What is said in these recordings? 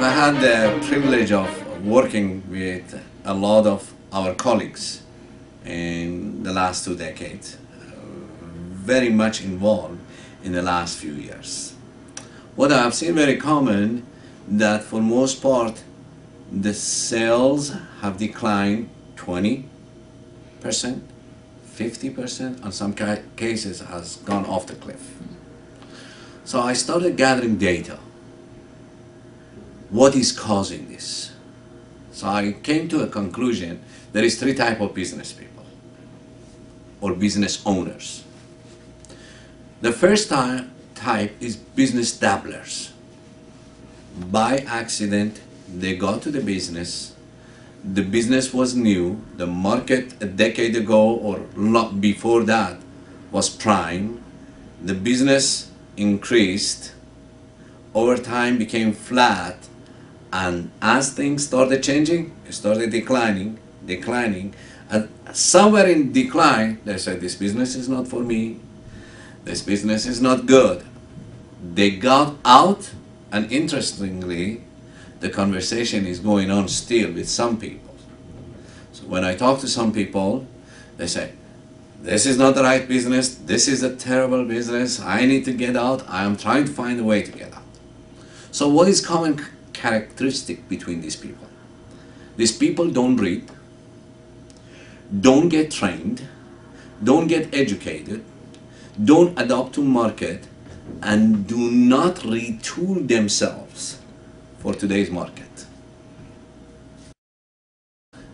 I've had the privilege of working with a lot of our colleagues in the last 2 decades, very much involved in the last few years. What I've seen very common that for most part the sales have declined 20%, 50%, in some cases has gone off the cliff. So I started gathering data. What is causing this? So I came to a conclusion: there is three types of business people or business owners. The first type is business dabblers. By accident, they got to the business was new, the market a decade ago or not before that was prime, the business increased, over time became flat, and as things started changing, it started declining, and somewhere in decline, they said, this business is not for me, this business is not good. They got out, and interestingly, the conversation is going on still with some people. So when I talk to some people, they say, this is not the right business, this is a terrible business, I need to get out, I am trying to find a way to get out. So what is common characteristic between these people? These people don't read, don't get trained, don't get educated, don't adapt to market, and do not retool themselves for today's market.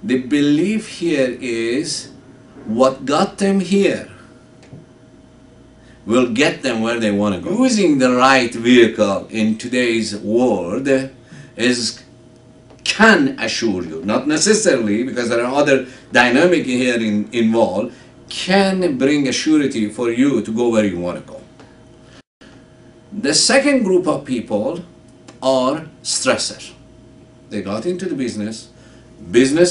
The belief here is what got them here will get them where they want to go. Using the right vehicle in today's world can assure you, not necessarily, because there are other dynamics here involved, can bring a surety for you to go where you want to go. The second group of people are stressors. They got into the business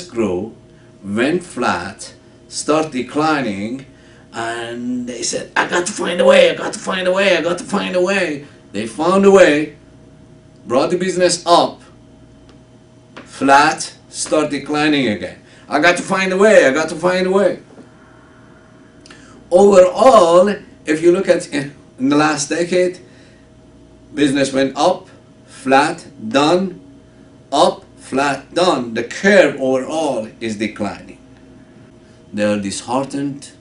grew, went flat, start declining, and they said, I got to find a way, I got to find a way, I got to find a way. They found a way, brought the business up, flat, start declining again. I got to find a way, I got to find a way. Overall, if you look at in the last decade, business went up, flat, done, up, flat, done. The curve overall is declining. They are disheartened.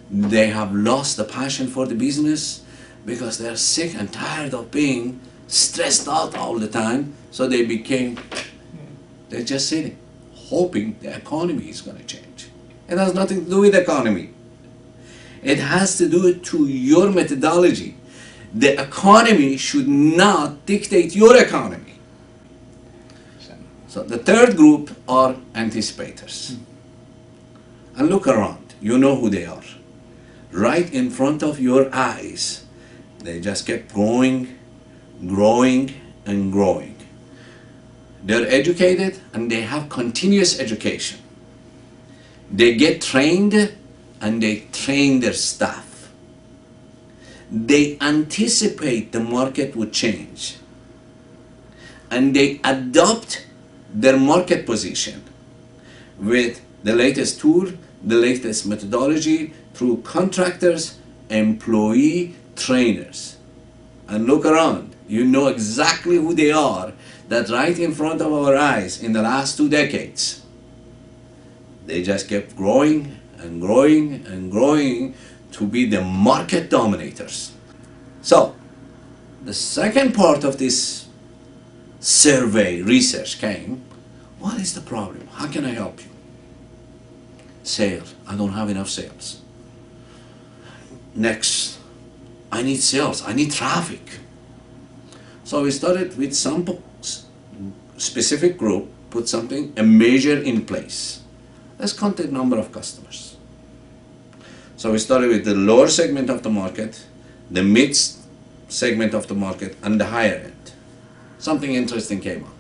They have lost the passion for the business because they are sick and tired of being stressed out all the time. So they're just sitting, hoping the economy is going to change. It has nothing to do with the economy. It has to do to your methodology. The economy should not dictate your economy. So the third group are anticipators. And look around, you know who they are. Right in front of your eyes, they just kept growing, and growing. They're educated and they have continuous education. They get trained and they train their staff. They anticipate the market would change and they adopt their market position with the latest tool, the latest methodology through contractors, employee, trainers. And look around, you know exactly who they are, that right in front of our eyes in the last 2 decades. They just kept growing and growing to be the market dominators. So, the second part of this survey research came, what is the problem? How can I help you? Sales. I don't have enough sales. Next, I need sales. I need traffic. So we started with some specific group, put a measure in place. Let's count the number of customers. So we started with the lower segment of the market, the mid segment of the market, and the higher end. Something interesting came up.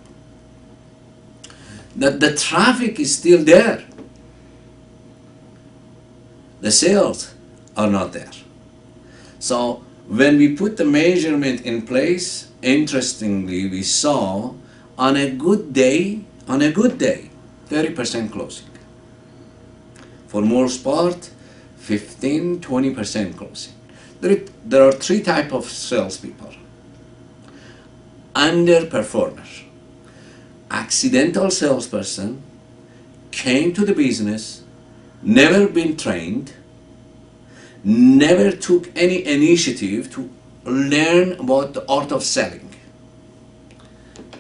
That the traffic is still there. The sales are not there. So when we put the measurement in place, interestingly, we saw On a good day, 30% closing. For most part, 15-20% closing. There are three types of salespeople. Underperformer. Accidental salesperson, came to the business, never been trained, never took any initiative to learn about the art of selling.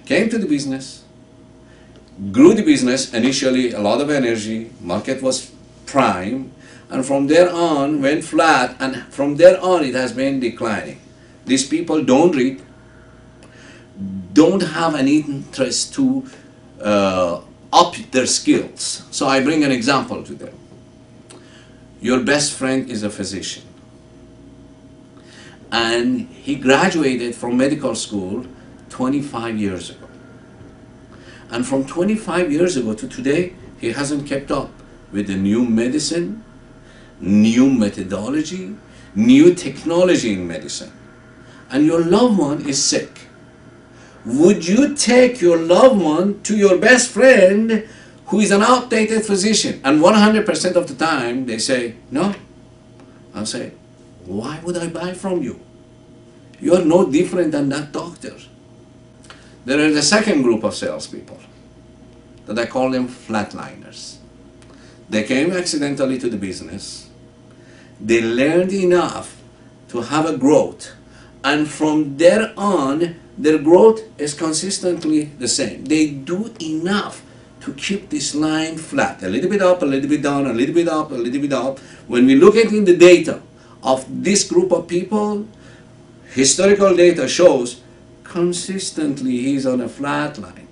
Came to the business, grew the business, initially a lot of energy, market was prime, and from there on went flat, and from there on it has been declining. These people don't read, don't have an interest to up their skills. So I bring an example to them. Your best friend is a physician, and he graduated from medical school 25 years ago. And from 25 years ago to today, he hasn't kept up with the new medicine, new methodology, new technology in medicine. And your loved one is sick. Would you take your loved one to your best friend who is an outdated physician? And 100% of the time they say, no. I'll say, why would I buy from you? You are no different than that doctor. There is a second group of salespeople that I call them flatliners. They came accidentally to the business. They learned enough to have a growth, and from there on, their growth is consistently the same. They do enough to keep this line flat, a little bit up, a little bit down, a little bit up, a little bit up. When we look at in the data of this group of people, historical data shows consistently he's on a flat line.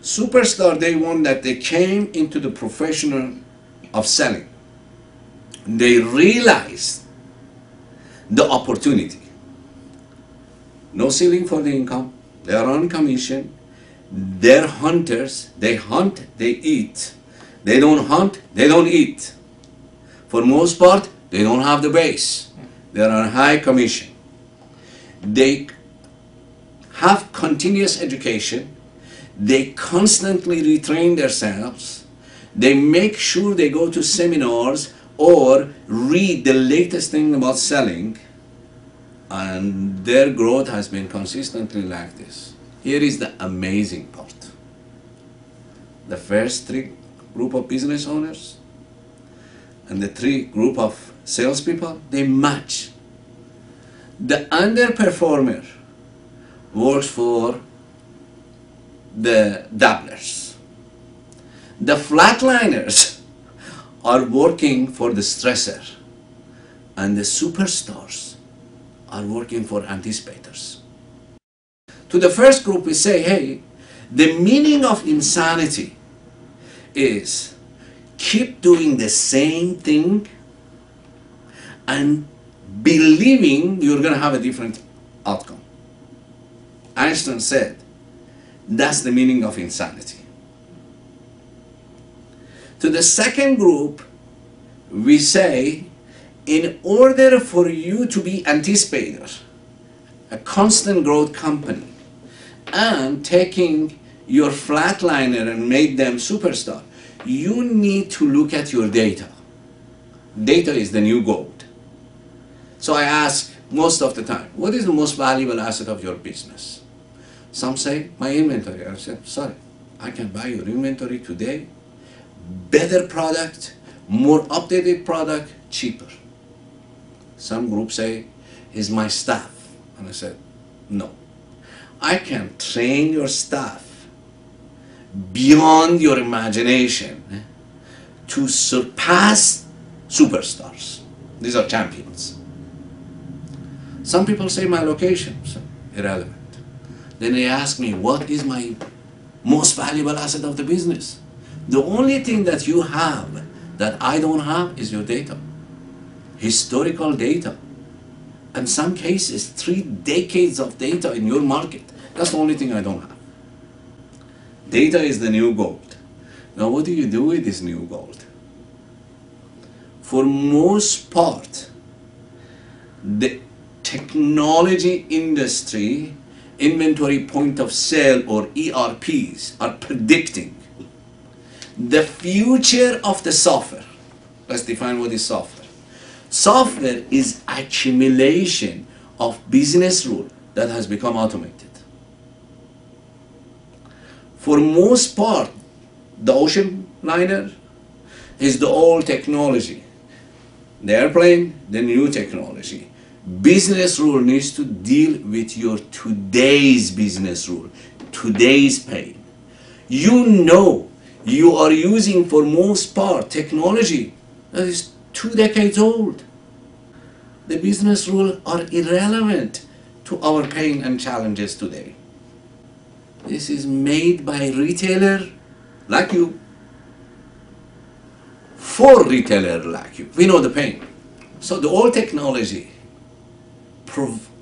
Superstar, day one that they came into the profession of selling, they realized the opportunity. No ceiling for the income. They are on commission. They're hunters. They hunt, they eat. They don't hunt, they don't eat. For most part, they don't have the base. They are on high commission. They have continuous education. They constantly retrain themselves. They make sure they go to seminars or read the latest thing about selling, and their growth has been consistently like this. Here is the amazing part. The first three group of business owners and the three group of salespeople, they match. The underperformer works for the dabblers. The flatliners are working for the stressor, and the superstars are working for anticipators. To the first group we say, hey, the meaning of insanity is keep doing the same thing and believing you're going to have a different outcome. Einstein said, that's the meaning of insanity. To the second group, we say, in order for you to be anticipator, a constant growth company, and taking your flatliner and make them superstar, you need to look at your data. Data is the new gold. So I ask most of the time, what is the most valuable asset of your business? Some say, my inventory. I said, sorry, I can buy your inventory today, better product, more updated product, cheaper. Some groups say, is my staff. And I said, no. I can train your staff beyond your imagination to surpass superstars. These are champions. Some people say my location is irrelevant. Then they ask me, what is my most valuable asset of the business? The only thing that you have that I don't have is your data. Historical data. In some cases, 3 decades of data in your market. That's the only thing I don't have. Data is the new gold. Now what do you do with this new gold? For most part, the technology industry inventory point of sale or ERPs are predicting the future of the software. Let's define what is software. Software is accumulation of business rule that has become automated. For most part, the ocean liner is the old technology. The airplane, the new technology. Business rule needs to deal with your today's business rule, today's pain. You know you are using for most part technology that is 2 decades old. The business rules are irrelevant to our pain and challenges today. This is made by retailer like you, for retailer like you. We know the pain. So the old technology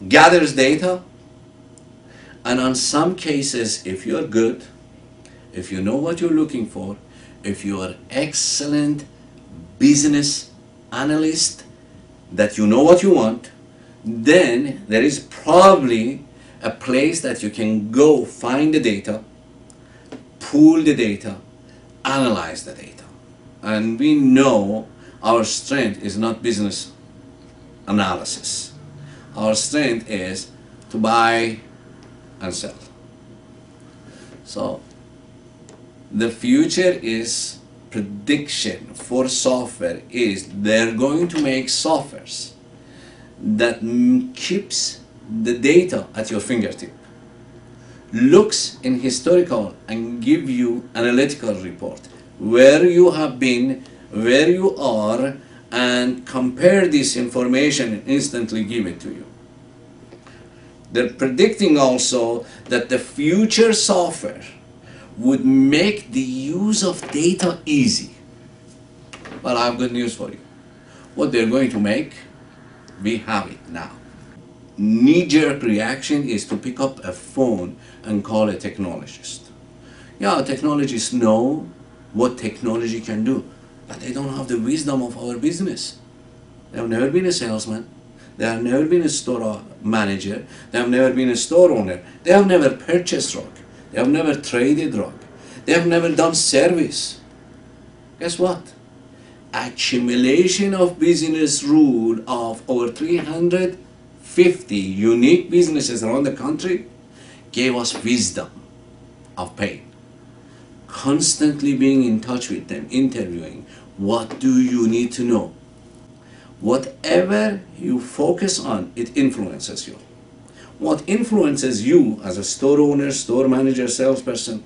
gathers data, and on some cases, if you're good, if you know what you're looking for, if you are excellent business analyst, that you know what you want, then there is probably a place that you can go find the data, pool the data, analyze the data. And we know our strength is not business analysis. Our strength is to buy and sell. So the future is prediction for software is they're going to make softwares that keeps the data at your fingertip, looks in historical and give you analytical report where you have been, where you are, and compare this information and instantly give it to you. They're predicting also that the future software would make the use of data easy. Well, I have good news for you. What they're going to make, we have it now. Knee-jerk reaction is to pick up a phone and call a technologist. Yeah, technologists know what technology can do, but they don't have the wisdom of our business. They have never been a salesman. They have never been a store manager. They have never been a store owner. They have never purchased rock. They have never traded rock. They have never done service. Guess what? Accumulation of business rule of over 350 unique businesses around the country gave us wisdom of pain. Constantly being in touch with them, interviewing. What do you need to know? Whatever you focus on, it influences you. What influences you as a store owner, store manager, salesperson,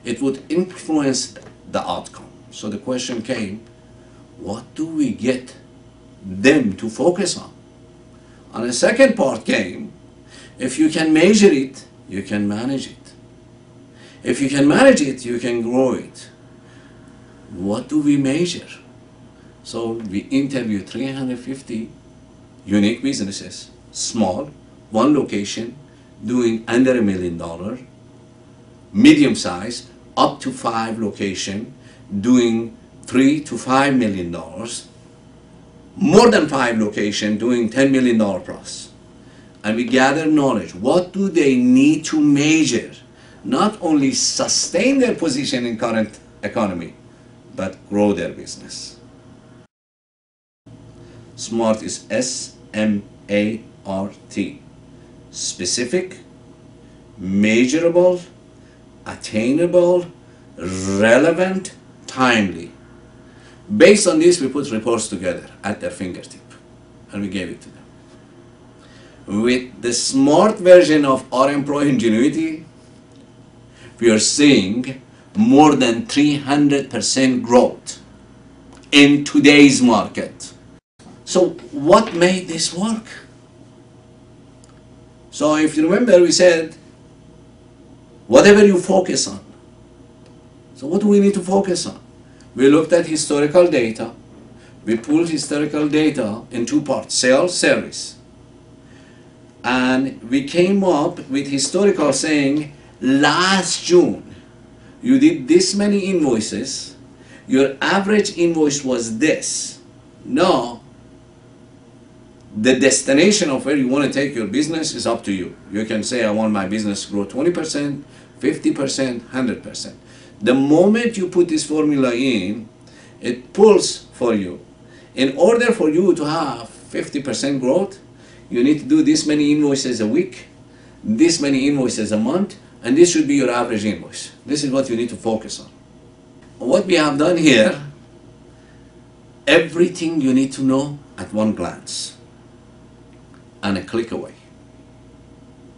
it would influence the outcome. So the question came, what do we get them to focus on? And the second part came, if you can measure it, you can manage it. If you can manage it, you can grow it. What do we measure? So we interviewed 350 unique businesses, small, one location, doing under $1 million, medium size, up to 5 location, doing $3 to $5 million, more than 5 location, doing $10 million plus. And we gather knowledge. What do they need to measure? Not only sustain their position in current economy, but grow their business. SMART is S-M-A-R-T. Specific, measurable, attainable, relevant, timely. Based on this, we put reports together at their fingertip and we gave it to them. With the SMART version of our employee ingenuity, we are seeing more than 300% growth in today's market. So what made this work? So if you remember, we said, whatever you focus on. So what do we need to focus on? We looked at historical data. We pulled historical data in 2 parts, sales, service. And we came up with historical saying, last June, you did this many invoices, your average invoice was this. Now, The destination of where you want to take your business is up to you. You can say, I want my business to grow 20%, 50%, 100%. The moment you put this formula in, it pulls for you. In order for you to have 50% growth, you need to do this many invoices a week, this many invoices a month, and this should be your average invoice. This is what you need to focus on. What we have done here, everything you need to know at one glance and a click away.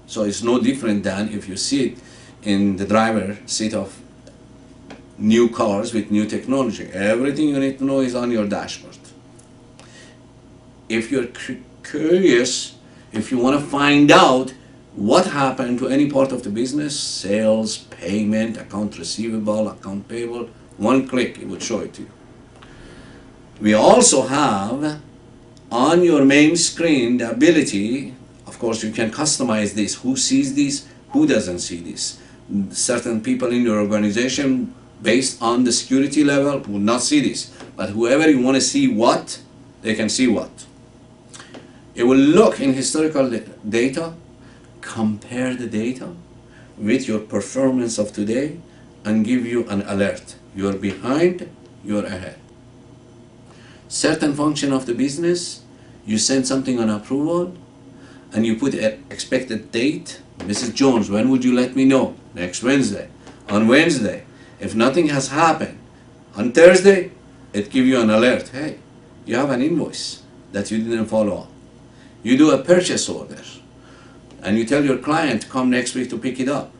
So it's no different than if you sit in the driver's seat of new cars with new technology. Everything you need to know is on your dashboard. If you're curious, if you want to find out what happened to any part of the business, sales, payment, account receivable, account payable, one click, it would show it to you. We also have on your main screen the ability, of course you can customize this, who sees this, who doesn't see this. Certain people in your organization, based on the security level, will not see this, but whoever you want to see what, they can see what. It will look in historical data, compare the data with your performance of today, and give you an alert. You're behind, you're ahead. Certain function of the business, you send something on approval, and you put an expected date. Mrs. Jones, when would you let me know? Next Wednesday. On Wednesday. If nothing has happened, on Thursday, it gives you an alert. Hey, you have an invoice that you didn't follow up. You do a purchase order, and you tell your client to come next week to pick it up.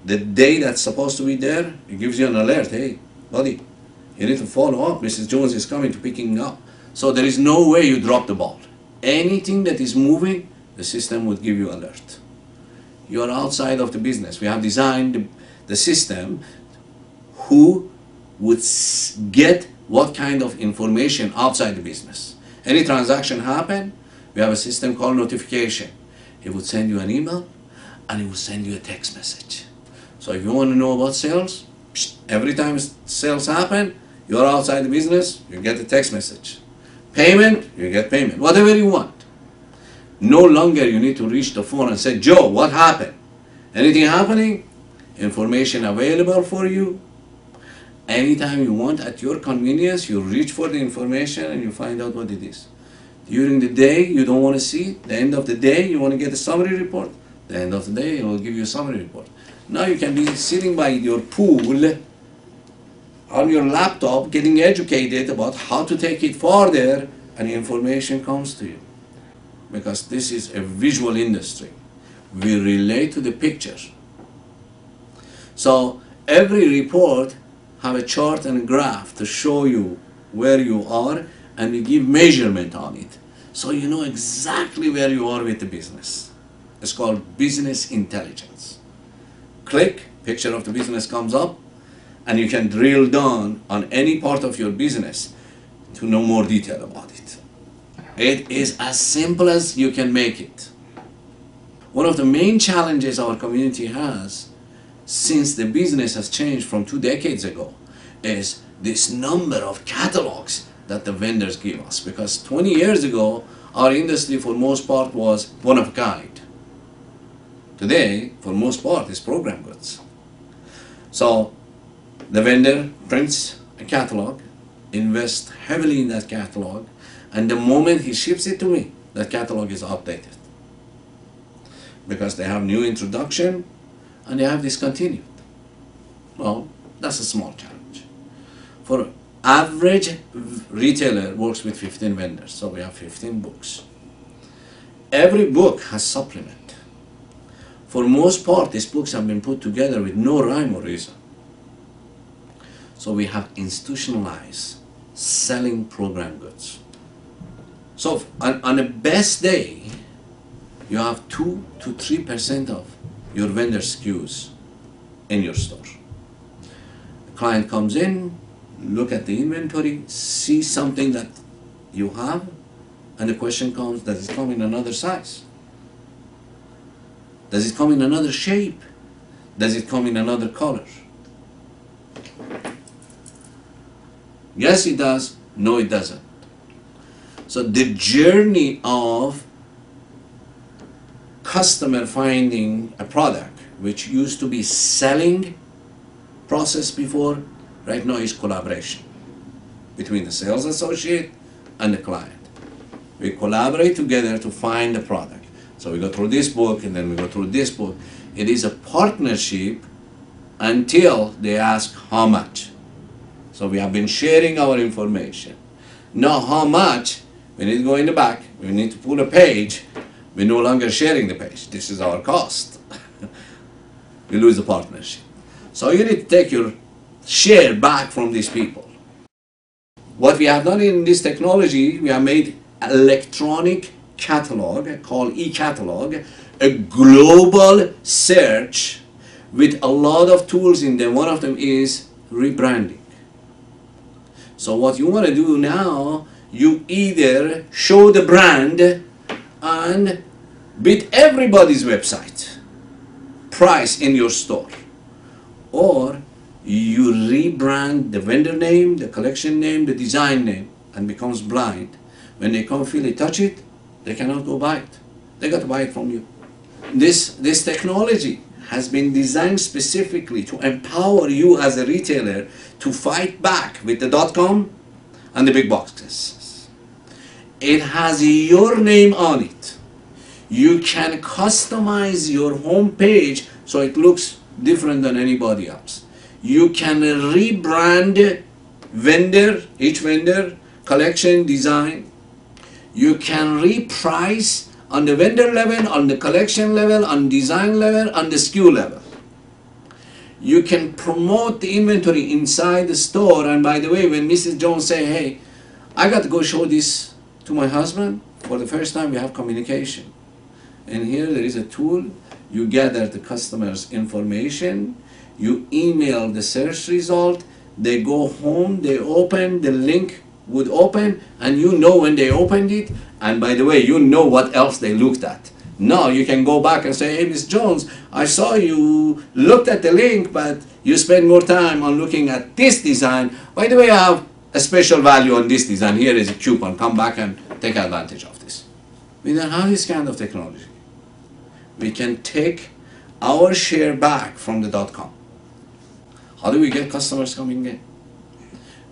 The day that's supposed to be there, it gives you an alert. Hey, buddy, you need to follow up. Mrs. Jones is coming to picking up. So there is no way you drop the ball. Anything that is moving, the system would give you alert. You are outside of the business. We have designed the system who would get what kind of information outside the business. Any transaction happen, we have a system called notification. It would send you an email and it will send you a text message. So if you want to know about sales, every time sales happen, you're outside the business, you get a text message. Payment, you get payment. Whatever you want. No longer you need to reach the phone and say, Joe, what happened? Anything happening? Information available for you. Anytime you want, at your convenience, you reach for the information and you find out what it is. During the day, you don't want to see. The end of the day, you want to get a summary report. The end of the day, it will give you a summary report. Now you can be sitting by your pool on your laptop, getting educated about how to take it further, and information comes to you. Because this is a visual industry. We relate to the picture. So every report have a chart and a graph to show you where you are, and we give measurement on it. So you know exactly where you are with the business. It's called business intelligence. Click, picture of the business comes up, and you can drill down on any part of your business to know more detail about it. It is as simple as you can make it. One of the main challenges our community has since the business has changed from 2 decades ago is this number of catalogs that the vendors give us. Because 20 years ago, our industry for most part was one of a kind. Today, for most part, is program goods. So the vendor prints a catalog, invests heavily in that catalog, and the moment he ships it to me, that catalog is updated. Because they have new introduction and they have discontinued. Well, that's a small challenge. For average retailer works with 15 vendors, so we have 15 books. Every book has supplement. For most part, these books have been put together with no rhyme or reason. So we have institutionalized selling program goods. So on a best day, you have 2 to 3% of your vendor SKUs in your store. The client comes in, look at the inventory, see something that you have, and the question comes, does it come in another size? Does it come in another shape? Does it come in another color? Yes, it does. No, it doesn't. So the journey of customer finding a product, which used to be selling process before, right now is collaboration between the sales associate and the client. We collaborate together to find the product. So we go through this book and then we go through this book. It is a partnership until they ask how much. So we have been sharing our information. Now how much, we need to go in the back, we need to pull a page, we're no longer sharing the page. This is our cost. We lose the partnership. So you need to take your share back from these people. What we have done in this technology, we have made electronic catalog called e-catalog, a global search with a lot of tools in them. One of them is rebranding. So what you want to do now, you either show the brand and beat everybody's website price in your store, or you rebrand the vendor name, the collection name, the design name, and becomes blind. When they come feel it, touch it, they cannot go buy it. They got to buy it from you. This technology has been designed specifically to empower you as a retailer to fight back with the .com and the big boxes. It has your name on it. You can customize your home page so it looks different than anybody else. You can rebrand vendor, each vendor, collection, design. You can reprice on the vendor level, on the collection level, on design level, on the SKU level. You can promote the inventory inside the store. And by the way, when Mrs. Jones say, hey, I got to go show this to my husband, for the first time we have communication. And here there is a tool. You gather the customer's information, you email the search result, they go home, they open, the link would open, and you know when they opened it, and by the way, you know what else they looked at. Now you can go back and say, hey, Ms. Jones, I saw you looked at the link, but you spend more time on looking at this design. By the way, I have a special value on this design. Here is a coupon. Come back and take advantage of this. We don't have this kind of technology. We can take our share back from the .com. How do we get customers coming in?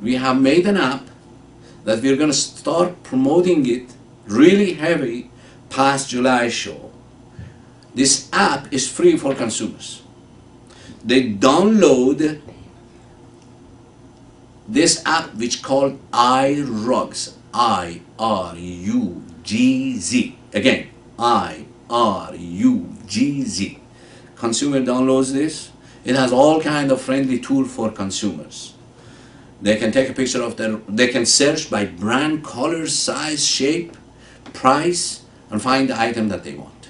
We have made an app that we're going to start promoting it really heavy past July show. This app is free for consumers. They download this app which called iRugz, I-R-U-G-Z. Again, I-R-U-G-Z. Consumer downloads this. It has all kind of friendly tool for consumers. They can take a picture of they can search by brand, color, size, shape, price, and find the item that they want.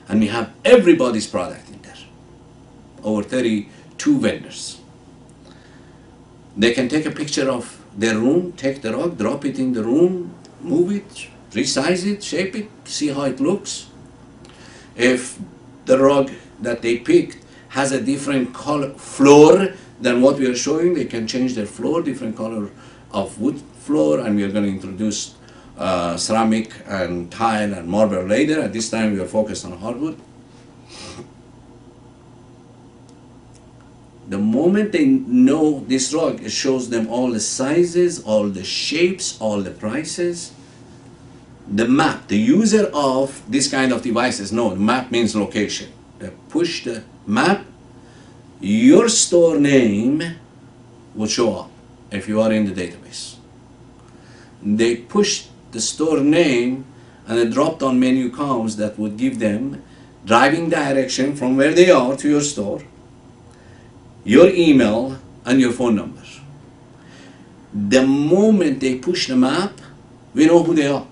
And we have everybody's product in there. Over 32 vendors. They can take a picture of their room, take the rug, drop it in the room, move it, resize it, shape it, see how it looks. If the rug that they picked has a different color floor than what we are showing, they can change their floor, different color of wood floor, and we are going to introduce ceramic and tile and marble later. At this time we are focused on hardwood. The moment they know this rug, it shows them all the sizes, all the shapes, all the prices. The map, the user of this kind of devices know the map means location. They push the map, your store name will show up if you are in the database. They push the store name and a drop-down menu comes that would give them driving direction from where they are to your store, your email, and your phone number. The moment they push the map, we know who they are.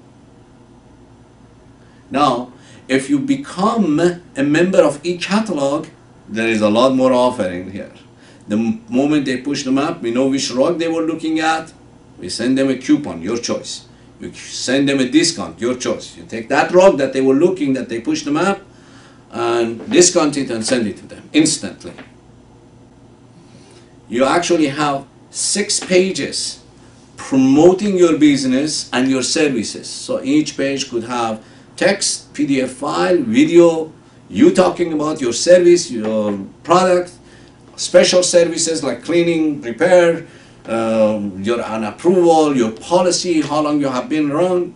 Now, if you become a member of e-catalog, there is a lot more offering here. The moment they push the map, we know which rug they were looking at. We send them a coupon, your choice. You send them a discount, your choice. You take that rug that they were looking, that they pushed the map, and discount it and send it to them instantly. You actually have 6 pages promoting your business and your services. So each page could have text, PDF file, video, you talking about your service, your product, special services like cleaning, repair, your an approval, your policy, how long you have been around.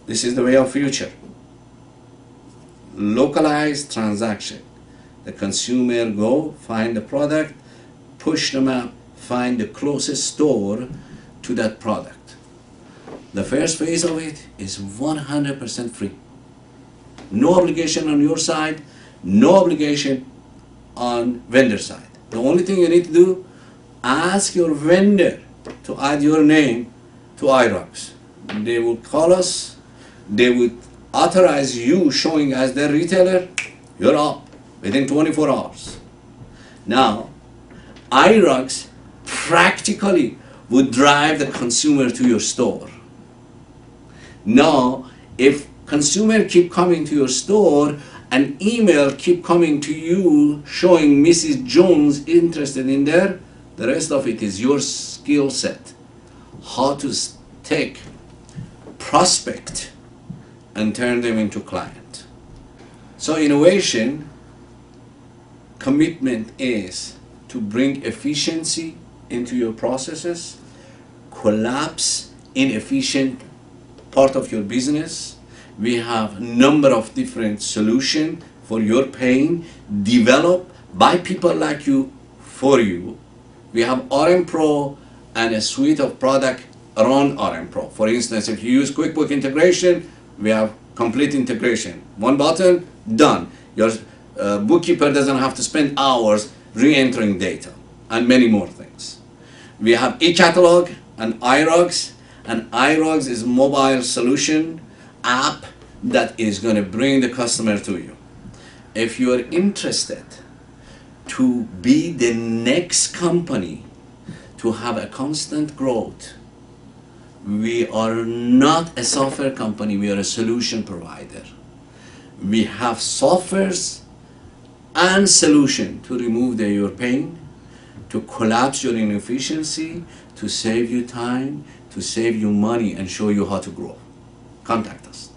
This is the way of future. Localized transaction. The consumer go, find the product, push the map, find the closest store to that product. The first phase of it is 100% free. No obligation on your side, no obligation on vendor side. The only thing you need to do, ask your vendor to add your name to iRocks. They will call us, they would authorize you showing as their retailer, you're up within 24 hours. Now, iRocks practically would drive the consumer to your store. Now, if consumer keep coming to your store, an email keep coming to you showing Mrs. Jones interested in there, the rest of it is your skill set. How to take prospect and turn them into client. So innovation commitment is to bring efficiency into your processes, collapse inefficient part of your business. We have a number of different solutions for your pain, developed by people like you, for you. We have RM Pro and a suite of products around RM Pro. For instance, if you use QuickBook integration, we have complete integration. One button, done. Your bookkeeper doesn't have to spend hours re-entering data, and many more things. We have e-catalog and iRocks, and iRocks is a mobile solution app that is going to bring the customer to you. If you are interested to be the next company to have a constant growth, we are not a software company, we are a solution provider. We have softwares and solution to remove your pain, to collapse your inefficiency, to save you time, to save you money, and show you how to grow. Contact us.